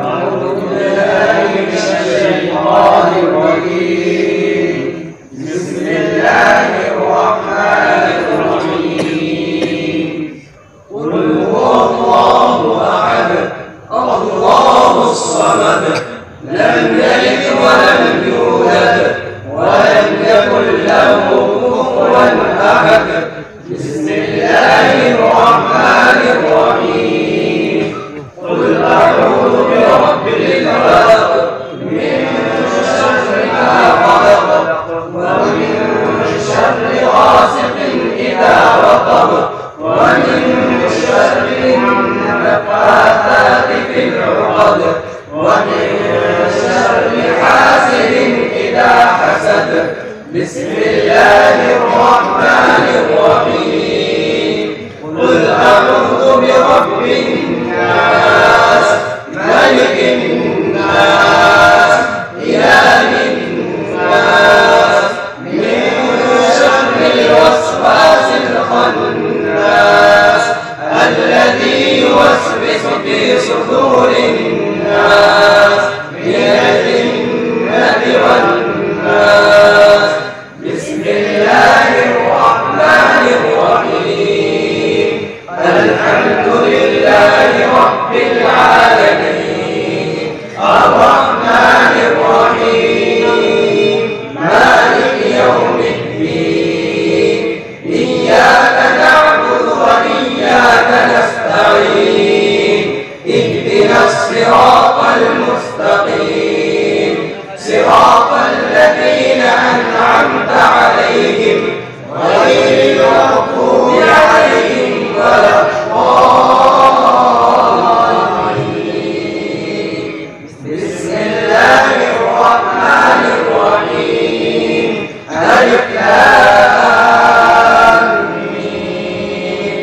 أعوذ بالله من الشيطان الرجيم. بسم الله الرحمن الرحيم. قل هو الله أحد الله الصمد لم يلد ولم يولد ولم يكن له كفوا أحد. بسم الله الرحمن الرحيم. قل أعوذ برب الفلق من شر ما خلق ومن شر غاسق إذا وقب ومن شر النفاثات في العقد ومن شر حاسد إذا حسد. بسم الله الرحمن الرحيم. قل أعوذ برب الناس ملك الناس إله الناس من شر الوسواس الخناس الذي يوسوس في صدور الناس من الجنة والناس. بسم الله الرحمن الرحيم. الحمد لله رب العالمين الرحمن الرحيم مالك يوم الدين. إياك نعبد وإياك نستعين. اهدنا الصراط المستقيم صراط الذين أنعمت عليهم غير المغضوب عليهم ولا الضالين. بسم الله الرحمن الرحيم. ألف لام ميم.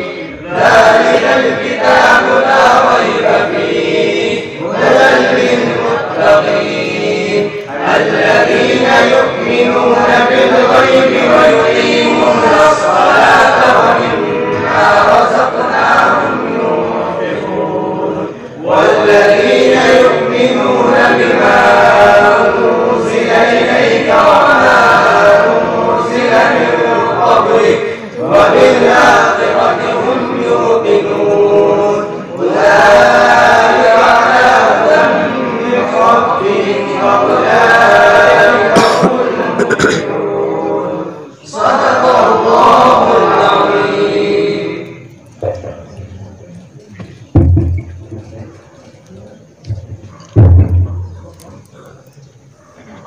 ذلك الكتاب لا ريب فيه هدى للمتقين الذين يؤمنون بالغيب ويقيمون الصلاة ومما رزقناهم ينفقون والذين يؤمنون بما أنزل إليك وما أنزل من قبلك وبالآخرة هم يوقنون أولئك على هدى من ربهم وأولئك هم المفلحون. صدق الله العظيم.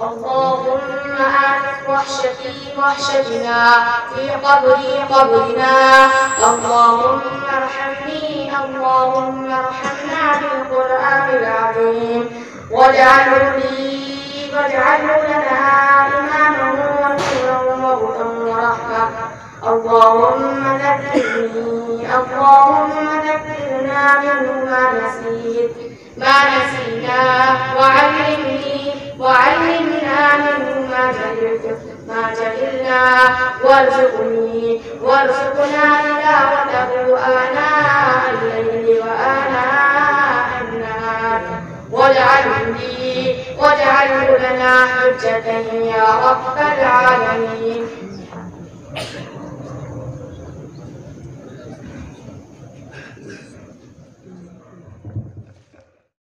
اللهم آت وحشتي وحشتنا في قبري قبرنا. اللهم ارحمني اللهم ارحمنا بالقرآن العظيم واجعله لنا إماما ونورا وهدى ورحمة. اللهم ذكرنا منه ما نسينا وعلمنا منه ما جهلنا وارزقنا تلاوته آناء الليل وآناء النهار واجعله لنا حجة يا رب العالمين.